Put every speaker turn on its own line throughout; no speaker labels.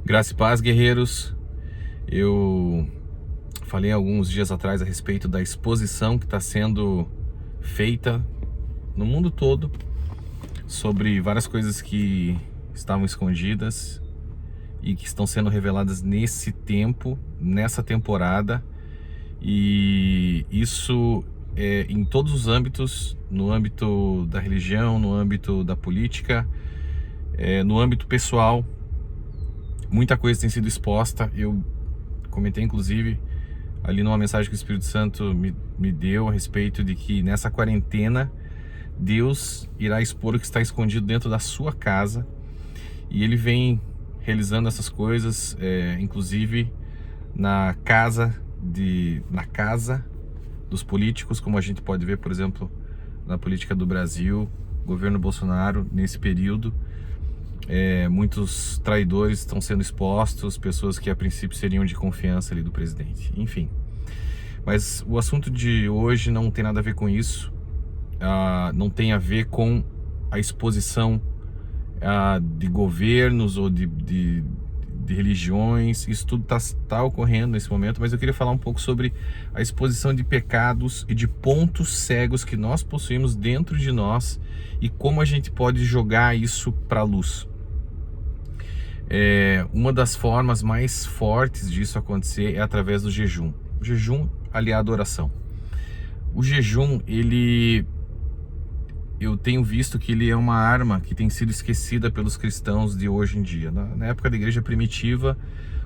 Graça e paz, guerreiros. Eu falei alguns dias atrás a respeito da exposição que está sendo feita no mundo todo sobre várias coisas que estavam escondidas e que estão sendo reveladas nesse tempo, nessa temporada. E isso é em todos os âmbitos, no âmbito da religião, no âmbito da política, no âmbito pessoal. Muita coisa tem sido exposta. Eu comentei inclusive ali numa mensagem que o Espírito Santo me deu a respeito de que nessa quarentena Deus irá expor o que está escondido dentro da sua casa, e Ele vem realizando essas coisas, inclusive na casa dos políticos, como a gente pode ver, por exemplo, na política do Brasil, governo Bolsonaro, nesse período. Muitos traidores estão sendo expostos, pessoas que a princípio seriam de confiança ali do presidente, enfim. Mas o assunto de hoje não tem nada a ver com isso, não tem a ver com a exposição de governos ou de religiões. Isso tudo está ocorrendo nesse momento, mas eu queria falar um pouco sobre a exposição de pecados e de pontos cegos que nós possuímos dentro de nós e como a gente pode jogar isso para a luz. Uma das formas mais fortes disso acontecer é através do jejum. O jejum aliado à oração. O jejum, eu tenho visto que ele é uma arma que tem sido esquecida pelos cristãos de hoje em dia. Na época da igreja primitiva,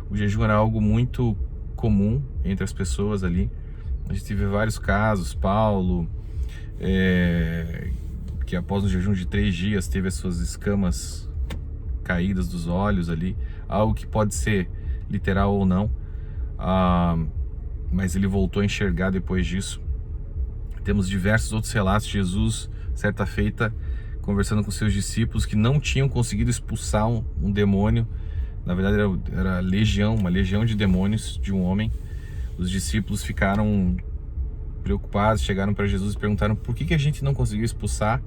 o jejum era algo muito comum entre as pessoas ali. A gente teve vários casos. Paulo, que após um jejum de 3 dias teve as suas escamas caídas dos olhos ali, algo que pode ser literal ou não, mas ele voltou a enxergar depois disso. Temos diversos outros relatos de Jesus, certa feita, conversando com seus discípulos que não tinham conseguido expulsar um demônio. Na verdade era uma legião de demônios de um homem. Os discípulos ficaram preocupados, chegaram para Jesus e perguntaram por que a gente não conseguiu expulsar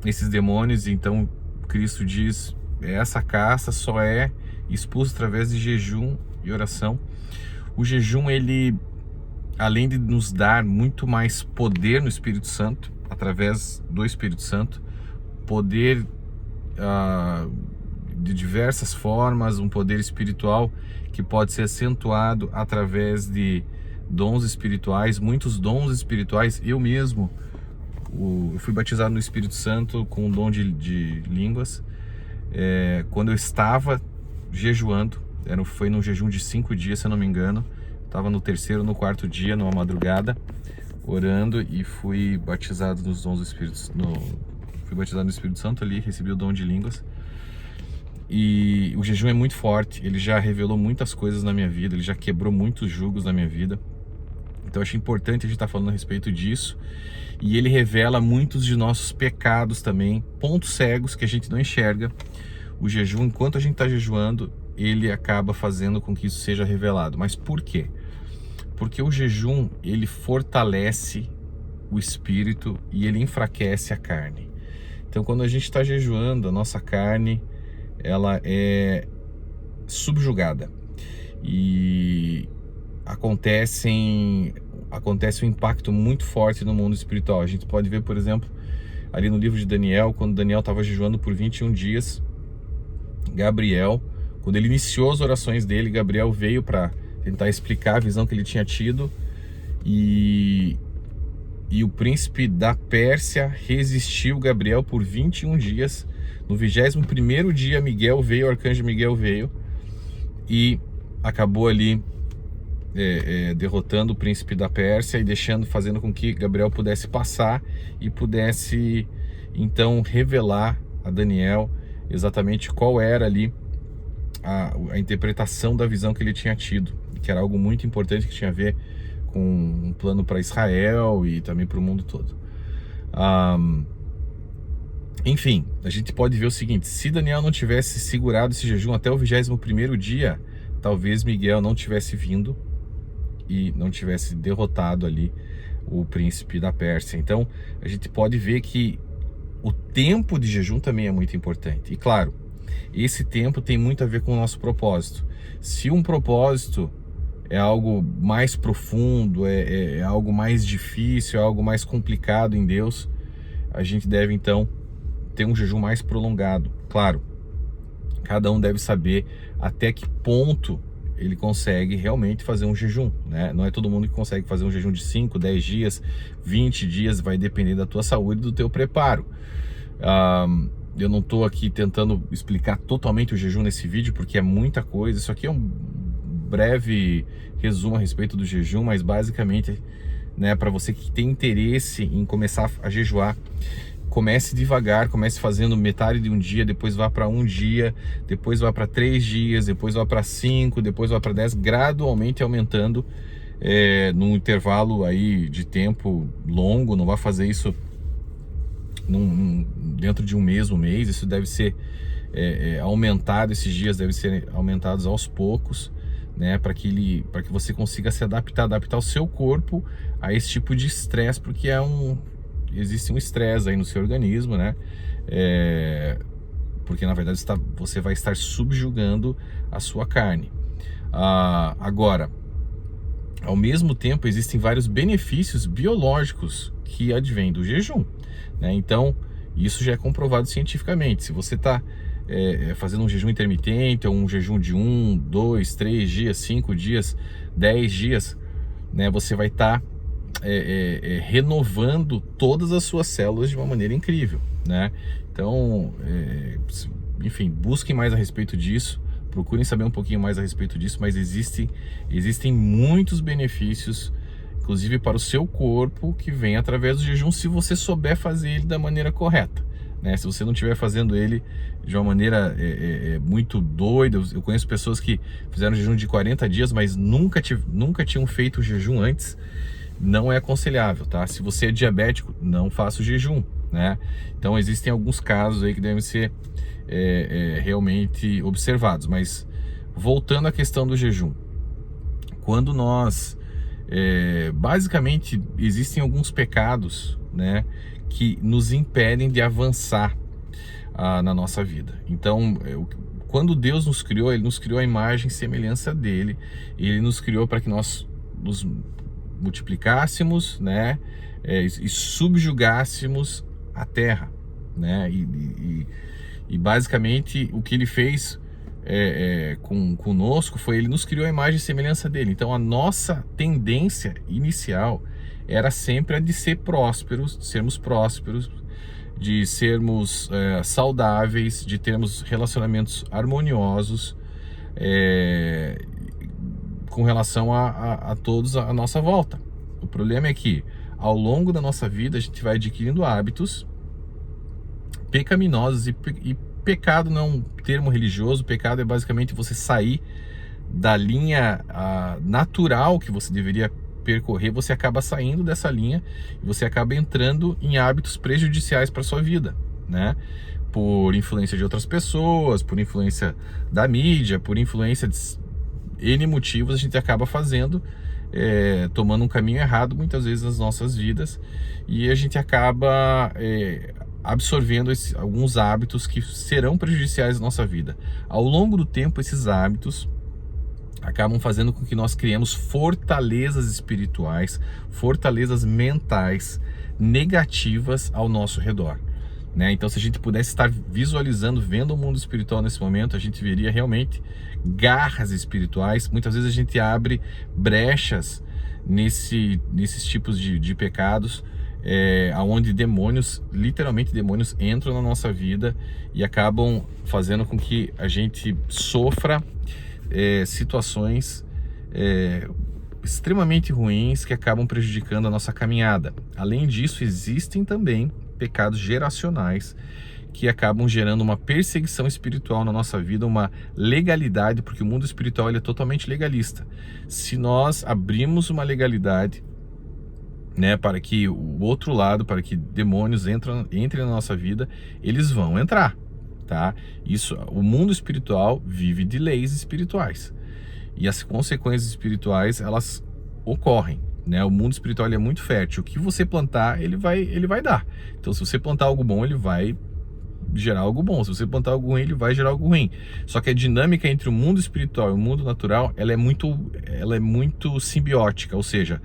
esses demônios. Então Cristo diz: essa casta só é expulsa através de jejum e oração. O jejum, ele, além de nos dar muito mais poder no Espírito Santo, através do Espírito Santo, poder de diversas formas, um poder espiritual que pode ser acentuado através de dons espirituais, muitos dons espirituais. Eu mesmo, eu fui batizado no Espírito Santo com o dom de línguas, quando eu estava jejuando. Foi num jejum de 5 dias, se eu não me engano. Estava no 3º ou no 4º dia, numa madrugada, orando, e fui batizado nos dons do Espírito. Fui batizado no Espírito Santo ali, recebi o dom de línguas. E o jejum é muito forte. Ele já revelou muitas coisas na minha vida, ele já quebrou muitos jugos na minha vida. Então eu acho importante a gente estar falando a respeito disso. E ele revela muitos de nossos pecados também, pontos cegos que a gente não enxerga. O jejum, enquanto a gente está jejuando, ele acaba fazendo com que isso seja revelado. Mas por quê? Porque o jejum, ele fortalece o espírito e ele enfraquece a carne. Então quando a gente está jejuando, a nossa carne, ela é subjugada. E acontece um impacto muito forte no mundo espiritual. A gente pode ver, por exemplo, ali no livro de Daniel, quando Daniel estava jejuando por 21 dias, Gabriel, quando ele iniciou as orações dele, Gabriel veio para tentar explicar a visão que ele tinha tido, e o príncipe da Pérsia resistiu Gabriel por 21 dias. No 21º dia, o arcanjo Miguel veio e acabou ali derrotando o príncipe da Pérsia e fazendo com que Gabriel pudesse passar e pudesse então revelar a Daniel exatamente qual era ali a interpretação da visão que ele tinha tido, que era algo muito importante, que tinha a ver com um plano para Israel e também para o mundo todo. Enfim, a gente pode ver o seguinte: se Daniel não tivesse segurado esse jejum até o 21º dia, talvez Miguel não tivesse vindo e não tivesse derrotado ali o príncipe da Pérsia. Então a gente pode ver que o tempo de jejum também é muito importante. E claro, esse tempo tem muito a ver com o nosso propósito. Se um propósito é algo mais profundo, é algo mais difícil, é algo mais complicado em Deus, a gente deve então ter um jejum mais prolongado. Claro, cada um deve saber até que ponto ele consegue realmente fazer um jejum, né? Não é todo mundo que consegue fazer um jejum de 5, 10 dias, 20 dias, vai depender da tua saúde e do teu preparo. Eu não estou aqui tentando explicar totalmente o jejum nesse vídeo, porque é muita coisa. Isso aqui é um breve resumo a respeito do jejum, mas basicamente, né, para você que tem interesse em começar a jejuar, comece devagar, comece fazendo metade de um dia, depois vá para um dia, depois vá para 3 dias, depois vá para 5, depois vá para 10, gradualmente aumentando num intervalo aí de tempo longo. Não vá fazer isso dentro de um mês, isso deve ser aumentado, esses dias devem ser aumentados aos poucos, né, para que você consiga se adaptar o seu corpo a esse tipo de estresse, porque existe um estresse aí no seu organismo, né? Porque na verdade você vai estar subjugando a sua carne. Agora, ao mesmo tempo, existem vários benefícios biológicos que advêm do jejum, né? Então, isso já é comprovado cientificamente. Se você está fazendo um jejum intermitente, ou um jejum de 1, 2, 3 dias, 5 dias, 10 dias, né, você vai estar renovando todas as suas células de uma maneira incrível, né? Então, enfim, busquem mais a respeito disso, procurem saber um pouquinho mais a respeito disso, mas existem muitos benefícios, inclusive para o seu corpo, que vem através do jejum, se você souber fazer ele da maneira correta, né? Se você não estiver fazendo ele de uma maneira muito doida. Eu conheço pessoas que fizeram jejum de 40 dias, mas nunca tinham feito o jejum antes. Não é aconselhável, tá? Se você é diabético, não faça o jejum, né? Então existem alguns casos aí que devem ser realmente observados. Mas voltando à questão do jejum, quando nós basicamente existem alguns pecados, né, que nos impedem de avançar na nossa vida. Então, quando Deus nos criou, Ele nos criou a imagem e semelhança dEle. Ele nos criou para que nós nos multiplicássemos, né, e subjugássemos a terra, né, e basicamente o que Ele fez conosco foi, Ele nos criou a imagem e semelhança dEle. Então a nossa tendência inicial era sempre a de ser prósperos, de sermos prósperos, de sermos saudáveis, de termos relacionamentos harmoniosos com relação a todos à nossa volta. O problema é que ao longo da nossa vida a gente vai adquirindo hábitos pecaminosos, e pecado não é um termo religioso. Pecado é basicamente você sair da linha natural que você deveria percorrer. Você acaba saindo dessa linha e você acaba entrando em hábitos prejudiciais para sua vida, né? Por influência de outras pessoas, por influência da mídia, por influência de N motivos, a gente acaba tomando um caminho errado muitas vezes nas nossas vidas, e a gente acaba absorvendo alguns hábitos que serão prejudiciais na nossa vida. Ao longo do tempo, esses hábitos acabam fazendo com que nós criemos fortalezas espirituais, fortalezas mentais negativas ao nosso redor, né? Então, se a gente pudesse estar visualizando, vendo o mundo espiritual nesse momento, a gente veria realmente garras espirituais. Muitas vezes a gente abre brechas nesses tipos de pecados, onde demônios, literalmente demônios, entram na nossa vida e acabam fazendo com que a gente sofra situações extremamente ruins, que acabam prejudicando a nossa caminhada. Além disso, existem também pecados geracionais que acabam gerando uma perseguição espiritual na nossa vida, uma legalidade, porque o mundo espiritual ele é totalmente legalista. Se nós abrimos uma legalidade, né, para que o outro lado, para que demônios entrem na nossa vida, eles vão entrar, tá? O mundo espiritual vive de leis espirituais, e as consequências espirituais, elas ocorrem, né? O mundo espiritual ele é muito fértil. O que você plantar, ele vai dar. Então, se você plantar algo bom, ele vai gerar algo bom. Se você plantar algo ruim, ele vai gerar algo ruim. Só que a dinâmica entre o mundo espiritual e o mundo natural, ela é muito simbiótica, ou seja,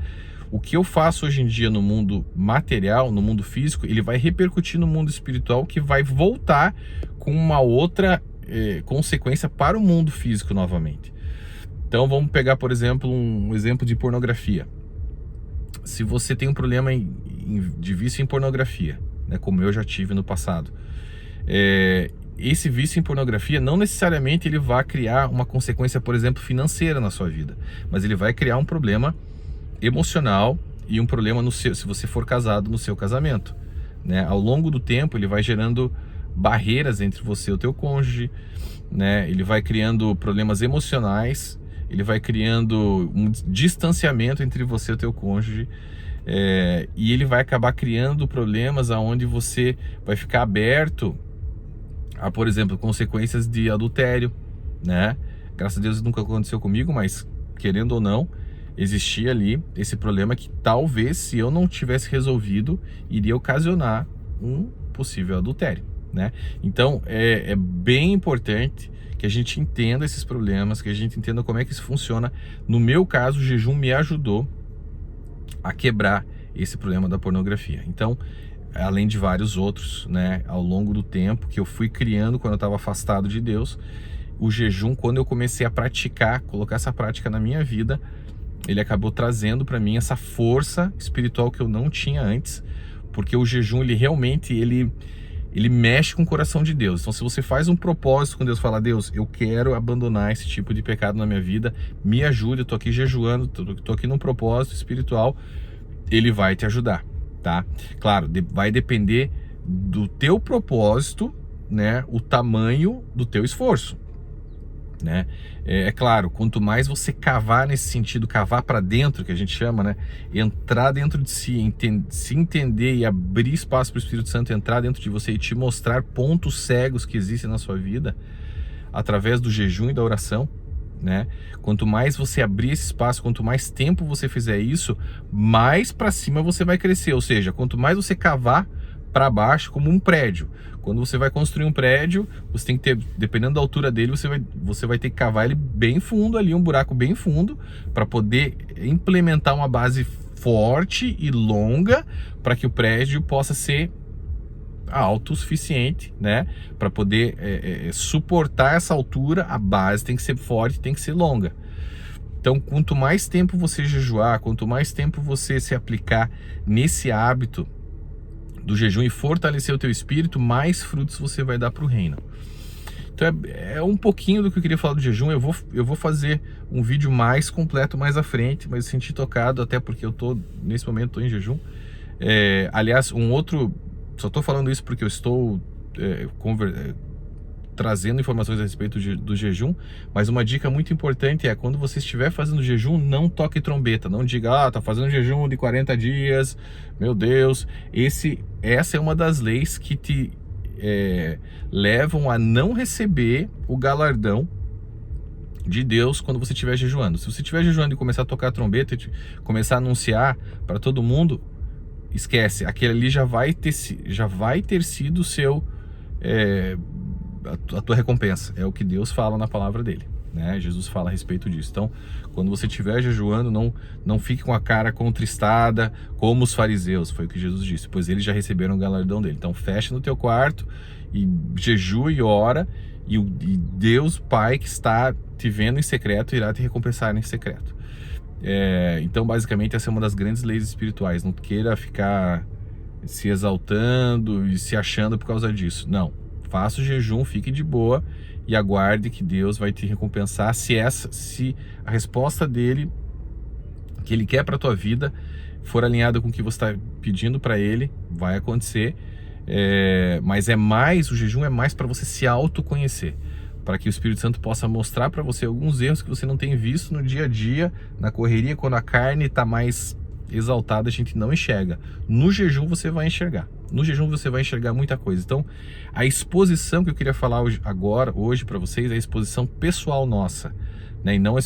o que eu faço hoje em dia no mundo material, no mundo físico, ele vai repercutir no mundo espiritual, que vai voltar com uma outra consequência para o mundo físico novamente. Então vamos pegar, por exemplo, um exemplo de pornografia. Se você tem um problema de vício em pornografia, né, como eu já tive no passado, esse vício em pornografia não necessariamente ele vai criar uma consequência, por exemplo, financeira na sua vida, mas ele vai criar um problema emocional e um problema se você for casado, no seu casamento, né? Ao longo do tempo ele vai gerando barreiras entre você e o teu cônjuge, né? Ele vai criando problemas emocionais, ele vai criando um distanciamento entre você e o teu cônjuge, e ele vai acabar criando problemas aonde você vai ficar aberto a, por exemplo, consequências de adultério, né? Graças a Deus nunca aconteceu comigo, mas querendo ou não, existia ali esse problema que talvez, se eu não tivesse resolvido, iria ocasionar um possível adultério, né? Então é bem importante que a gente entenda esses problemas, que a gente entenda como é que isso funciona. No meu caso, o jejum me ajudou a quebrar esse problema da pornografia. Então, além de vários outros, né, ao longo do tempo que eu fui criando quando eu estava afastado de Deus, o jejum, quando eu comecei a praticar, colocar essa prática na minha vida, ele acabou trazendo para mim essa força espiritual que eu não tinha antes, porque o jejum, ele realmente, ele mexe com o coração de Deus. Então, se você faz um propósito com Deus, fala: Deus, eu quero abandonar esse tipo de pecado na minha vida, me ajude, eu tô aqui jejuando, tô aqui num propósito espiritual, ele vai te ajudar, tá? Claro, vai depender do teu propósito, né, o tamanho do teu esforço, né? É claro, quanto mais você cavar nesse sentido, cavar para dentro, que a gente chama, né, entrar dentro de si, se entender e abrir espaço para o Espírito Santo entrar dentro de você e te mostrar pontos cegos que existem na sua vida através do jejum e da oração, né? Quanto mais você abrir esse espaço, quanto mais tempo você fizer isso, mais para cima você vai crescer. Ou seja, quanto mais você cavar para baixo, como um prédio. Quando você vai construir um prédio, você tem que ter, dependendo da altura dele, você vai ter que cavar ele bem fundo ali, um buraco bem fundo, para poder implementar uma base forte e longa, para que o prédio possa ser alto o suficiente, né, para poder suportar essa altura. A base tem que ser forte, tem que ser longa. Então, quanto mais tempo você jejuar, quanto mais tempo você se aplicar nesse hábito do jejum e fortalecer o teu espírito, mais frutos você vai dar para o reino. Então é um pouquinho do que eu queria falar do jejum. Eu vou fazer um vídeo mais completo mais à frente, mas eu senti tocado, até porque nesse momento estou em jejum. Aliás, só estou falando isso porque eu estou trazendo informações a respeito do jejum, mas uma dica muito importante é: quando você estiver fazendo jejum, não toque trombeta, não diga: tá fazendo jejum de 40 dias, meu Deus. Essa é uma das leis que te levam a não receber o galardão de Deus quando você estiver jejuando. Se você estiver jejuando e começar a tocar trombeta e começar a anunciar para todo mundo, esquece, aquele ali já vai ter sido o seu a tua recompensa. É o que Deus fala na palavra dele, né? Jesus fala a respeito disso. Então, quando você estiver jejuando, não fique com a cara contristada como os fariseus, foi o que Jesus disse, pois eles já receberam o galardão dele. Então, fecha no teu quarto e jejua e ora, e Deus Pai, que está te vendo em secreto, irá te recompensar em secreto. Então, basicamente, essa é uma das grandes leis espirituais. Não queira ficar se exaltando e se achando por causa disso. Não. Faça o jejum, fique de boa e aguarde que Deus vai te recompensar se a resposta dele, que ele quer para a tua vida, for alinhada com o que você está pedindo para ele, vai acontecer. Mas o jejum é mais para você se autoconhecer, para que o Espírito Santo possa mostrar para você alguns erros que você não tem visto no dia a dia, na correria, quando a carne está mais exaltada, a gente não enxerga. No jejum você vai enxergar. No jejum você vai enxergar muita coisa. Então, a exposição que eu queria falar hoje para vocês é a exposição pessoal nossa, né? E não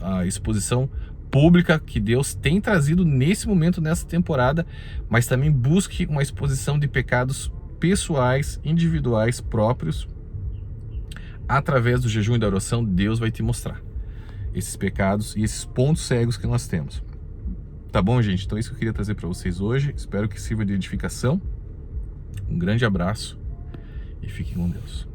a exposição pública que Deus tem trazido nesse momento, nessa temporada, mas também busque uma exposição de pecados pessoais, individuais, próprios. Através do jejum e da oração, Deus vai te mostrar esses pecados e esses pontos cegos que nós temos. Tá bom, gente? Então é isso que eu queria trazer para vocês hoje. Espero que sirva de edificação. Um grande abraço e fiquem com Deus.